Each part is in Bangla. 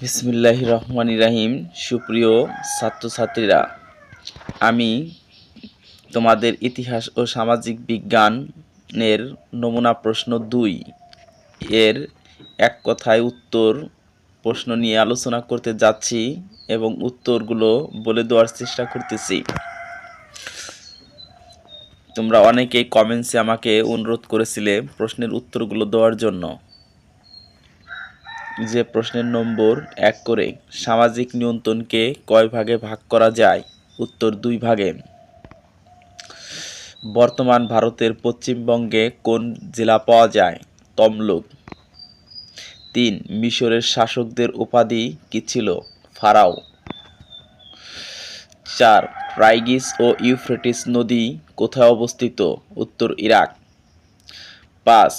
বিসমিল্লাহির রহমানির রহিম। সুপ্রিয় ছাত্রছাত্রীরা, আমি তোমাদের ইতিহাস ও সামাজিক বিজ্ঞানের নমুনা প্রশ্ন 2 এর এক কথায় উত্তর প্রশ্ন নিয়ে আলোচনা করতে যাচ্ছি এবং উত্তরগুলো বলে দেওয়ার চেষ্টা করতেছি। তোমরা অনেকেই কমেন্টসে আমাকে অনুরোধ করেছিলে প্রশ্নের উত্তরগুলো দেওয়ার জন্য। যে প্রশ্নের নম্বর 1 করে, সামাজিক নিয়ন্ত্রণকে কয় ভাগে ভাগ করা যায়? উত্তর 2 ভাগে। বর্তমান ভারতের পশ্চিমবঙ্গে কোন জেলা পাওয়া যায়? তমলুক। 3. মিশরের শাসকদের উপাধি কী ছিল? ফারাও। 4. টাইগ্রিস ও ইউফ্রেটিস নদী কোথায় অবস্থিত? উত্তর ইরাক। 5.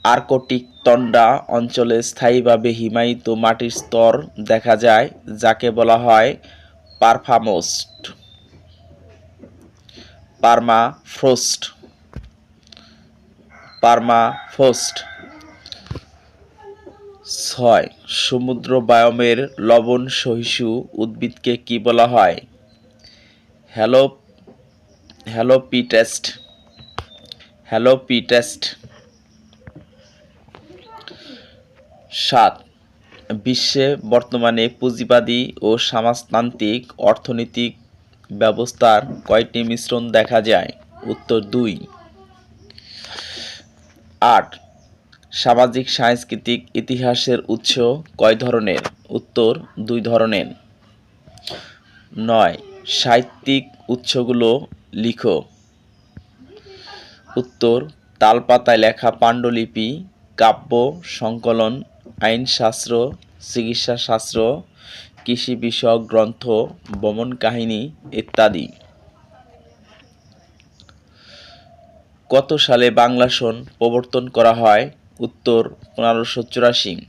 আর্কটিক তন্ড্রা অঞ্চলে স্থায়ীভাবে হিমায়িত মাটির স্তর দেখা যায় যাকে বলা হয় পারমাফ্রস্ট। 6. সমুদ্র বায়োমের লবণ সহিষ্ণু উদ্ভিদকে কি বলা হয়? হ্যালোপিটেস্ট। 7. বিশ্বে বর্তমানে পুঁজিবাদী ও সমাজতান্ত্রিক অর্থনৈতিক ব্যবস্থার কয়টি মিশ্রণ দেখা যায়? উত্তর 2। 8. সামাজিক সাংস্কৃতিক ইতিহাসের উৎস কয় ধরনের? উত্তর 2 ধরনের। 9. সাহিত্যিক উৎসগুলো লিখো। উত্তর তালপাতায় লেখা পাণ্ডুলিপি, কাব্য সংকলন, আইনশাস্ত্র, চিকিৎসাশাস্ত্র, কৃষি বিষয়ক গ্রন্থ, ভ্রমণ কাহিনী ইত্যাদি। কত সালে বাংলা সন প্রবর্তন করা হয়? উত্তর 1584।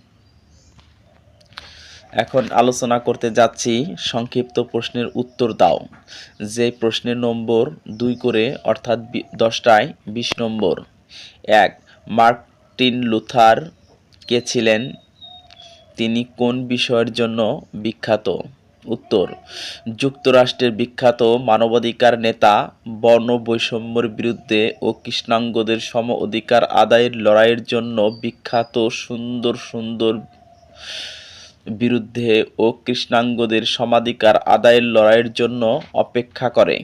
এখন আলোচনা করতে যাচ্ছি সংক্ষিপ্ত প্রশ্নের উত্তর দাও। যে প্রশ্নের নম্বর 2 করে, অর্থাৎ 10টায় 20 নম্বর। 1. মার্টিন লুথার কে ছিলেন? তিনি কোন বিষয়ের জন্য বিখ্যাত? উত্তর যুক্তরাষ্ট্রের বিখ্যাত মানবাধিকার নেতা, বর্ণ বৈষম্যের বিরুদ্ধে ও কৃষ্ণাঙ্গদের সম অধিকার আদায়ের লড়াইয়ের জন্য বিখ্যাত, সুন্দর বিরুদ্ধে ও কৃষ্ণাঙ্গদের সমাধিকার আদায়ের লড়াইয়ের জন্য অপেক্ষা করে।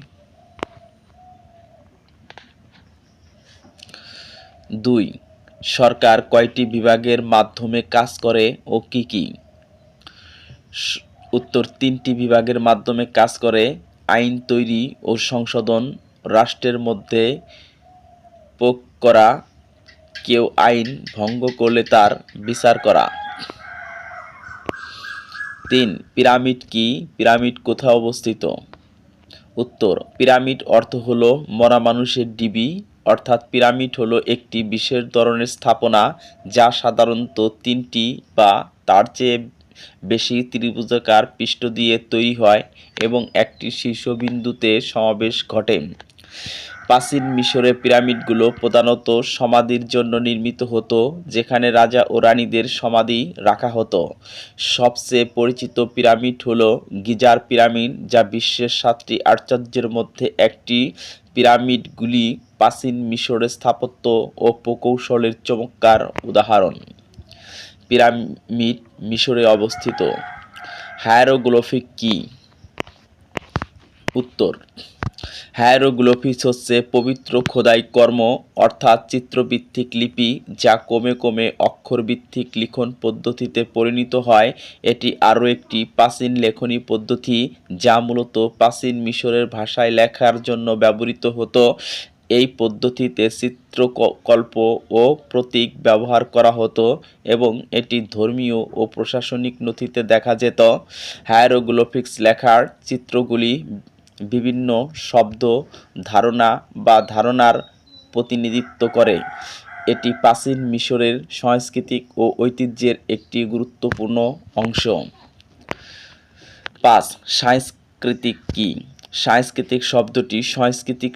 2. সরকার কয়টি বিভাগের মাধ্যমে কাজ করে ও কি কি? উত্তর 3টি বিভাগের মাধ্যমে কাজ করে: আইন তৈরি ও সংশোধন, রাষ্ট্রের মধ্যে প্রয়োগ করা, কেউ আইন ভঙ্গ করলে তার বিচার করা। 3. পিরামিড কি? পিরামিড কোথায় অবস্থিত? উত্তর পিরামিড অর্থ হলো মরা মানুষের ঢিবি, অর্থাৎ পিরামিড হলো একটি বিশেষ ধরনের স্থাপনা যা সাধারণত 3টি বা তার চেয়ে বেশি ত্রিভুজাকার পৃষ্ঠ দিয়ে তৈরি হয় এবং একটি শীর্ষবিন্দুতে সমাবেশ ঘটে। প্রাচীন মিশরে পিরামিডগুলো প্রধানত সমাধির জন্য নির্মিত হতো, যেখানে রাজা ও রানীদের সমাধি রাখা হতো। সবচেয়ে পরিচিত পিরামিড হলো গিজার পিরামিড, যা বিশ্বের 7টি আশ্চর্যের মধ্যে একটি। পিরামিডগুলি প্রাচীন মিশরের স্থাপত্য ও প্রকৌশলের চমৎকার উদাহরণ। পিরামিড মিশরে অবস্থিত। হায়ারোগ্লিফিক কি? উত্তর হায়ারোগ্লিফিক্স হচ্ছে পবিত্র খোদাই কর্ম, অর্থাৎ চিত্রভিত্তিক লিপি, যা ক্রমে ক্রমে অক্ষরভিত্তিক লিখন পদ্ধতিতে পরিণত হয়। এটি আরও একটি প্রাচীন লেখনী পদ্ধতি যা মূলত প্রাচীন মিশরের ভাষায় লেখার জন্য ব্যবহৃত হতো। এই পদ্ধতিতে চিত্রকল্প ও প্রতীক ব্যবহার করা হতো এবং এটি ধর্মীয় ও প্রশাসনিক নথিতে দেখা যেত। হায়ারোগ্লিফিক্স লেখার চিত্রগুলি বিভিন্ন শব্দ, ধারণা বা ধারণার প্রতিনিধিত্ব করে। এটি প্রাচীন মিশরের সাংস্কৃতিক ও ঐতিহ্যের একটি গুরুত্বপূর্ণ অংশ। 5. সাংস্কৃতিক কি? সাংস্কৃতিক শব্দটি সাংস্কৃতিক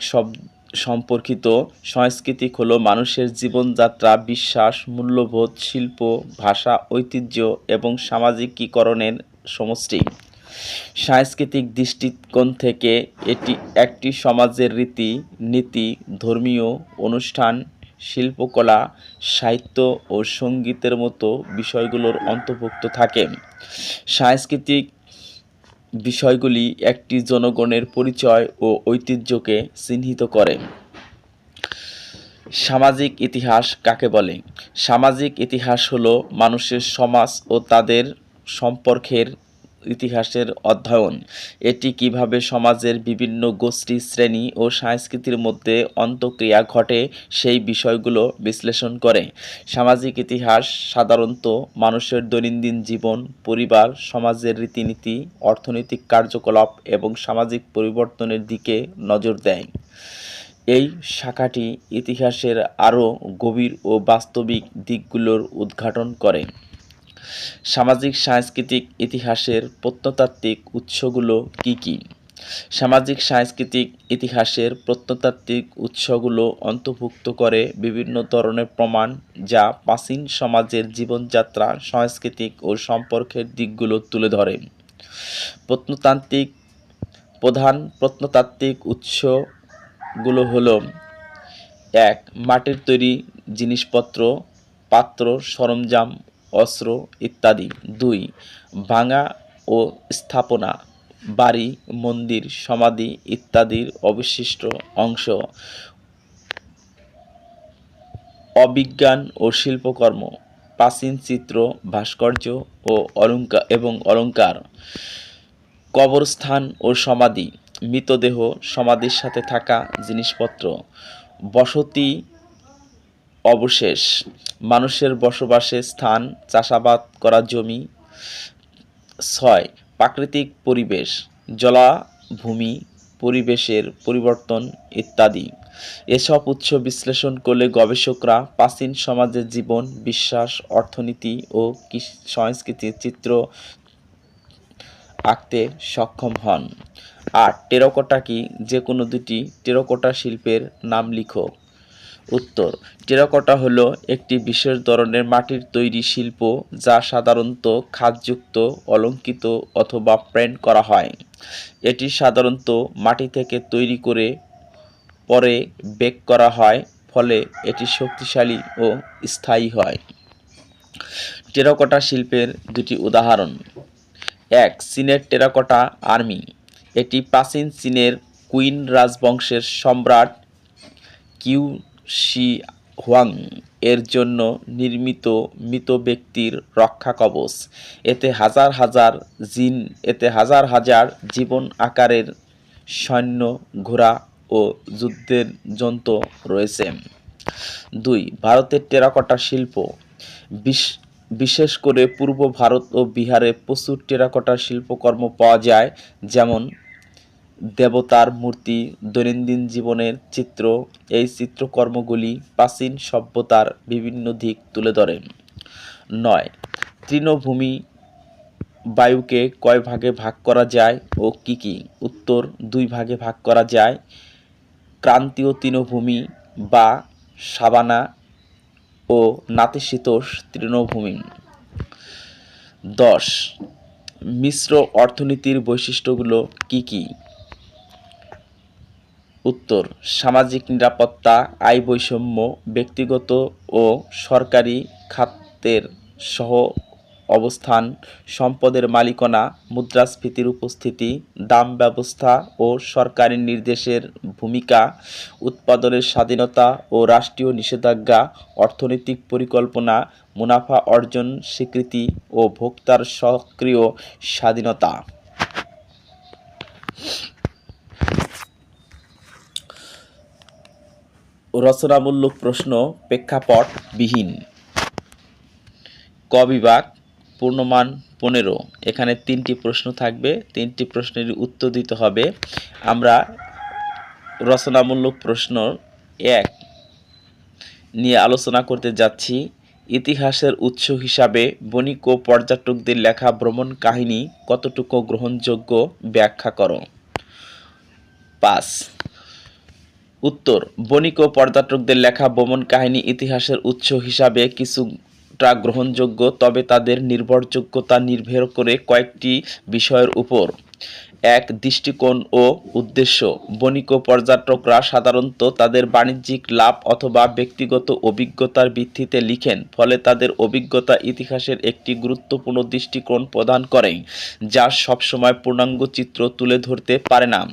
সম্পর্কিত। সাংস্কৃতিক হলো মানুষের জীবনযাত্রা, বিশ্বাস, মূল্যবোধ, শিল্প, ভাষা, ঐতিহ্য এবং সামাজিকীকরণের সমষ্টি। সাংস্কৃতিক দৃষ্টিকোণ থেকে এটি একটি সমাজের রীতি নীতি, ধর্মীয় অনুষ্ঠান, শিল্পকলা, সাহিত্য ও সঙ্গীতের মতো বিষয়গুলোর অন্তর্ভুক্ত থাকে। সাংস্কৃতিক বিষয়গুলি একটি জনগণের পরিচয় ও ঐতিহ্যকে চিহ্নিত করে। সামাজিক ইতিহাস কাকে বলে? সামাজিক ইতিহাস হলো মানুষের সমাজ ও তাদের সম্পর্কের ইতিহাসের অধ্যয়ন। এটি কিভাবে সমাজের বিভিন্ন গোষ্ঠী, শ্রেণী ও সংস্কৃতির মধ্যে অন্তঃক্রিয়া ঘটে সেই বিষয়গুলো বিশ্লেষণ করে। সামাজিক ইতিহাস সাধারণত মানুষের দৈনন্দিন জীবন, পরিবার, সমাজের রীতিনীতি, অর্থনৈতিক কার্যকলাপ এবং সামাজিক পরিবর্তনের দিকে নজর দেয়। এই শাখাটি ইতিহাসের আরও গভীর ও বাস্তবিক দিকগুলোর উদ্ঘাটন করে। সামাজিক সাংস্কৃতিক ইতিহাসের প্রত্নতাত্ত্বিক উৎসগুলো কী কী? সামাজিক সাংস্কৃতিক ইতিহাসের প্রত্নতাত্ত্বিক উৎসগুলো অন্তর্ভুক্ত করে বিভিন্ন ধরনের প্রমাণ যা প্রাচীন সমাজের জীবনযাত্রা, সাংস্কৃতিক ও সম্পর্কের দিকগুলো তুলে ধরে। প্রধান প্রত্নতাত্ত্বিক উৎসগুলো হলো: ১. মাটির তৈরি জিনিসপত্র, পাত্র, সরঞ্জাম, অস্ত্র ইত্যাদি। ২. ভাঙা ও স্থাপনা, বাড়ি, মন্দির, সমাধি ইত্যাদির অবশিষ্ট অংশ। অবিজ্ঞান ও শিল্পকর্ম, প্রাচীন চিত্র, ভাস্কর্য ও অলঙ্কার। কবরস্থান ও সমাধি, মৃতদেহ, সমাধির সাথে থাকা জিনিসপত্র। বসতি অবশেষ, মানুষের বসবাসের স্থান, চাষাবাদ করা জমি। ৬. প্রাকৃতিক পরিবেশ, জলাভূমি, পরিবেশের পরিবর্তন ইত্যাদি। এসব উৎস বিশ্লেষণ করলে গবেষকরা প্রাচীন সমাজের জীবন, বিশ্বাস, অর্থনীতি ও সংস্কৃতির চিত্র আঁকতে সক্ষম হন। ৮. টেরাকোটা কি? যে কোনো দুটি টেরাকোটা শিল্পের নাম লিখো। উত্তর: টেরাকোটা হলো একটি বিশেষ ধরনের মাটির তৈরি শিল্প যা সাধারণত খাদযুক্ত, অলঙ্কৃত অথবা পেইন্ট করা হয়। এটি সাধারণত মাটি থেকে তৈরি করে পরে বেক করা হয়, ফলে এটি শক্তিশালী ও স্থায়ী হয়। টেরাকোটা শিল্পের দুটি উদাহরণ: ১. চীনের টেরাকোটা আর্মি। এটি প্রাচীন চীনের কুইন রাজবংশের সম্রাট কিউ শি হুয়াং এর জন্য নির্মিত মৃত ব্যক্তির রক্ষা কবচ। এতে হাজার হাজার জীবন আকারের সৈন্য, ঘোড়া ও যুদ্ধের যন্ত্র রয়েছে। ২. ভারতের টেরাকোটা শিল্প। বিশেষ করে পূর্ব ভারত ও বিহারে প্রচুর টেরাকোটা শিল্পকর্ম পাওয়া যায়, যেমন দেবতার মূর্তি, দৈনন্দিন জীবনের চিত্র। এই চিত্রকর্মগুলি প্রাচীন সভ্যতার বিভিন্ন দিক তুলে ধরে। ৯. তৃণভূমি বায়ুকে কয় ভাগে ভাগ করা যায় ও কী কী? উত্তর: ২ ভাগে ভাগ করা যায়, ক্রান্তীয় তৃণভূমি বা সাভানা ও নাতিশীতোষ্ণ তৃণভূমি। ১০. মিশ্র অর্থনীতির বৈশিষ্ট্যগুলো কী কী? উত্তর: সামাজিক নিরাপত্তা, আয় বৈষম্য, ব্যক্তিগত ও সরকারি খাতের সহ অবস্থান, সম্পদের মালিকানা, মুদ্রাস্ফীতির উপস্থিতি, দাম ব্যবস্থা ও সরকারি নির্দেশের ভূমিকা, উৎপাদনের স্বাধীনতা ও রাষ্ট্রীয় নিষেধাজ্ঞা, অর্থনৈতিক পরিকল্পনা, মুনাফা অর্জন স্বীকৃতি ও ভোক্তার সক্রিয় স্বাধীনতা। রচনামূলক প্রশ্ন প্রেক্ষাপটবিহীন। ক বিভাগ, পূর্ণমান 15। এখানে 3টি প্রশ্ন থাকবে, 3টি প্রশ্নের উত্তর দিতে হবে। আমরা রচনামূলক প্রশ্ন 1 নিয়ে আলোচনা করতে যাচ্ছি। ইতিহাসের উৎস হিসাবে বণিক ও পর্যটকদের লেখা ভ্রমণ কাহিনী কতটুকু গ্রহণযোগ্য ব্যাখ্যা করো। 5. উত্তর, বণিক ও পর্যটকদের লেখা ভ্রমণ কাহিনী ইতিহাসের উৎস হিসাবে কিছুটা গ্রহণযোগ্য, তবে তাদের নির্ভরযোগ্যতা নির্ভর করে কয়েকটি বিষয়ের উপর। ১. দৃষ্টিকোণ ও উদ্দেশ্য। বণিক ও পর্যটকরা সাধারণত তাদের বাণিজ্যিক লাভ অথবা ব্যক্তিগত অভিজ্ঞতার ভিত্তিতে লিখেন, ফলে তাদের অভিজ্ঞতা ইতিহাসের একটি গুরুত্বপূর্ণ দৃষ্টিকোণ প্রদান করে, যা সবসময় পূর্ণাঙ্গ চিত্র তুলে ধরতে পারে না।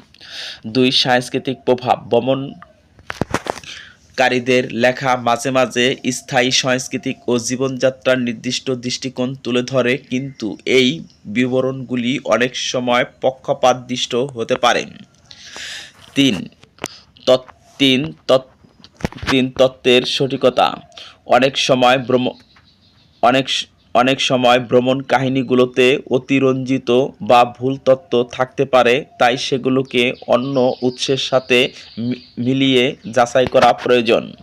২. সাংস্কৃতিক প্রভাব। ভ্রমণকারীদের লেখা মাঝে মাঝে স্থায়ী সাংস্কৃতিক ও জীবনযাত্রার নির্দিষ্ট দৃষ্টিকোণ তুলে ধরে, কিন্তু এই বিবরণগুলি অনেক সময় পক্ষপাতদুষ্ট হতে পারে। ৩. তত- তিন তত- তিন তত্ত্বের সঠিকতা। অনেক সময় অনেক সময় ভ্রমণ কাহিনীগুলোতে অতিরঞ্জিত বা ভুল তথ্য থাকতে পারে, তাই সেগুলোকে অন্য উৎসের সাথে মিলিয়ে যাচাই করা প্রয়োজন।